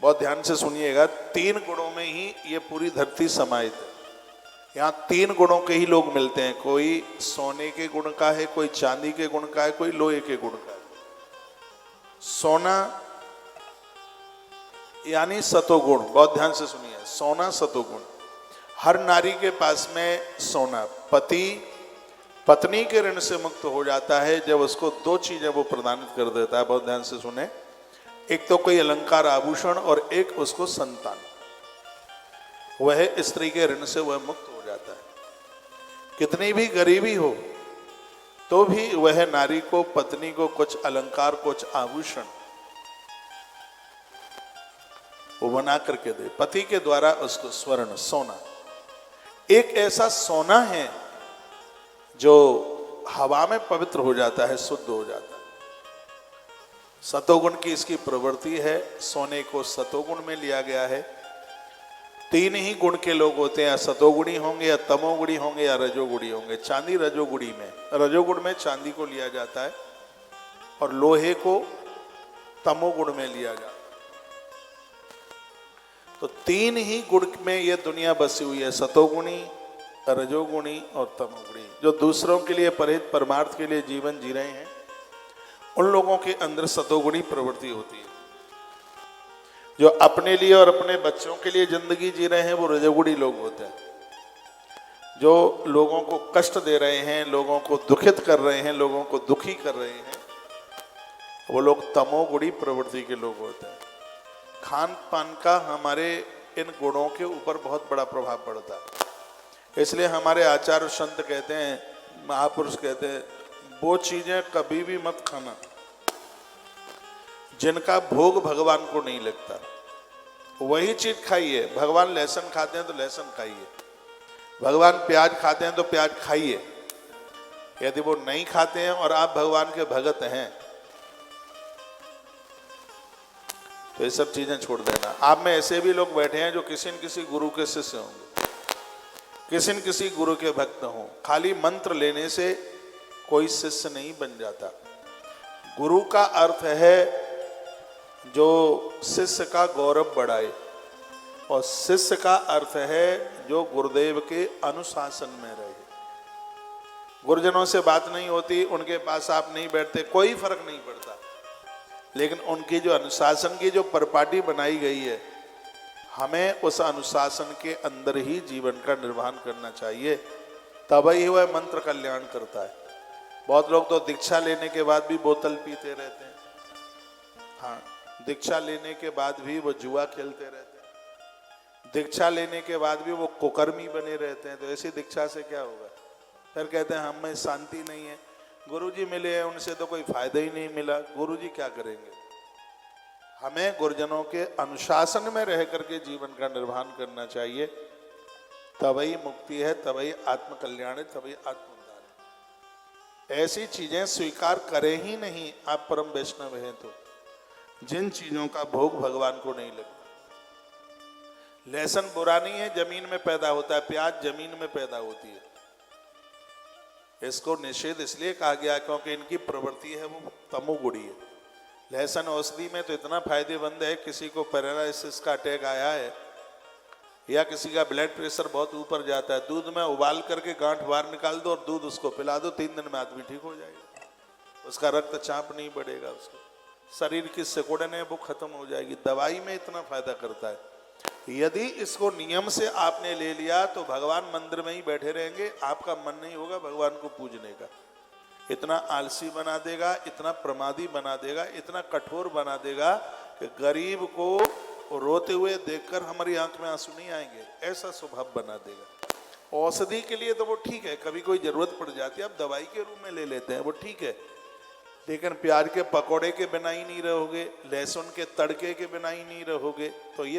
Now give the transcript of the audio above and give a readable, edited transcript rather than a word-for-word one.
बहुत ध्यान से सुनिएगा, 3 गुणों में ही ये पूरी धरती समाहित है। यहाँ 3 गुणों के ही लोग मिलते हैं। कोई सोने के गुण का है, कोई चांदी के गुण का है, कोई लोहे के गुण का है। सोना यानी सतोगुण, बहुत ध्यान से सुनिए, सोना सतोगुण। हर नारी के पास में सोना, पति पत्नी के ऋण से मुक्त हो जाता है जब उसको 2 चीजें वो प्रदान कर देता है। बहुत ध्यान से सुने, एक तो कोई अलंकार आभूषण और एक उसको संतान। वह स्त्री के ऋण से वह मुक्त हो जाता है। कितनी भी गरीबी हो तो भी वह नारी को, पत्नी को कुछ अलंकार, कुछ आभूषण वो बना करके दे। पति के द्वारा उसको स्वर्ण, सोना, एक ऐसा सोना है जो हवा में पवित्र हो जाता है, शुद्ध हो जाता है। सतोगुण की इसकी प्रवृत्ति है। सोने को सतोगुण में लिया गया है। 3 ही गुण के लोग होते हैं, या सतोगुणी होंगे, या तमोगुणी होंगे, या रजोगुणी होंगे। चांदी रजोगुणी में, रजोगुण में चांदी को लिया जाता है और लोहे को तमोगुण में लिया जाता है। तो 3 ही गुण में यह दुनिया बसी हुई है, सतोगुणी, रजोगुणी और तमोगुणी। जो दूसरों के लिए परहित परमार्थ के लिए जीवन जी रहे हैं, उन लोगों के अंदर सतोगुणी प्रवृत्ति होती है। जो अपने लिए और अपने बच्चों के लिए जिंदगी जी रहे हैं, वो रजोगुणी लोग होते हैं। जो लोगों को कष्ट दे रहे हैं, लोगों को दुखित कर रहे हैं, लोगों को दुखी कर रहे हैं, वो लोग तमोगुणी प्रवृत्ति के लोग होते हैं। खान पान का हमारे इन गुणों के ऊपर बहुत बड़ा प्रभाव पड़ता है। इसलिए हमारे आचार्य संत कहते हैं, महापुरुष कहते हैं, वो चीजें कभी भी मत खाना जिनका भोग भगवान को नहीं लगता। वही चीज खाइए। भगवान लहसुन खाते हैं तो लहसुन खाइए, भगवान प्याज खाते हैं तो प्याज खाइए। यदि वो नहीं खाते हैं और आप भगवान के भगत हैं तो ये सब चीजें छोड़ देना। आप में ऐसे भी लोग बैठे हैं जो किसी न किसी गुरु के शिष्य होंगे, किसी न किसी गुरु के भक्त हों। खाली मंत्र लेने से कोई शिष्य नहीं बन जाता। गुरु का अर्थ है जो शिष्य का गौरव बढ़ाए, और शिष्य का अर्थ है जो गुरुदेव के अनुशासन में रहे। गुरुजनों से बात नहीं होती, उनके पास आप नहीं बैठते, कोई फर्क नहीं पड़ता, लेकिन उनकी जो अनुशासन की जो परिपाटी बनाई गई है, हमें उस अनुशासन के अंदर ही जीवन का निर्वहन करना चाहिए, तभी वह मंत्र कल्याण करता है। बहुत लोग तो दीक्षा लेने के बाद भी बोतल पीते रहते हैं। हाँ, दीक्षा लेने के बाद भी वो जुआ खेलते रहते हैं, दीक्षा लेने के बाद भी वो कुकर्मी बने रहते हैं। तो ऐसी दीक्षा से क्या होगा? फिर कहते हैं हमें शांति नहीं है, गुरुजी मिले हैं उनसे तो कोई फायदा ही नहीं मिला, गुरुजी क्या करेंगे? हमें गुरुजनों के अनुशासन में रह करके जीवन का निर्वहन करना चाहिए, तभी मुक्ति है, तभी आत्म कल्याण है, तभी आत्मोद्धार है। ऐसी चीजें स्वीकार करें ही नहीं आप परम वैष्णव हैं तो, जिन चीजों का भोग भगवान को नहीं लगता। लहसुन बुरा नहीं है, जमीन में पैदा होता है, प्याज जमीन में पैदा होती है। इसको निषेध इसलिए कहा गया क्योंकि इनकी प्रवृत्ति है वो तमोगुणी है। लहसुन औषधि में तो इतना फायदेमंद है, किसी को पैरालिसिस का अटैक आया है या किसी का ब्लड प्रेशर बहुत ऊपर जाता है, दूध में उबाल करके गांठ बाहर निकाल दो और दूध उसको पिला दो, 3 दिन में आदमी ठीक हो जाएगा। उसका रक्तचाप नहीं बढ़ेगा, उसको शरीर की सिकुड़न वो खत्म हो जाएगी। दवाई में इतना फायदा करता है। यदि इसको नियम से आपने ले लिया तो भगवान मंदिर में ही बैठे रहेंगे, आपका मन नहीं होगा भगवान को पूजने का। इतना आलसी बना देगा, इतना प्रमादी बना देगा, इतना कठोर बना देगा कि गरीब को रोते हुए देखकर हमारी आंख में आंसू नहीं आएंगे, ऐसा स्वभाव बना देगा। औषधि के लिए तो वो ठीक है, कभी कोई जरूरत पड़ जाती है आप दवाई के रूप में ले लेते हैं, वो ठीक है, लेकिन प्याज के पकौड़े के बिना ही नहीं रहोगे, लहसुन के तड़के के बिना ही नहीं रहोगे, तो ये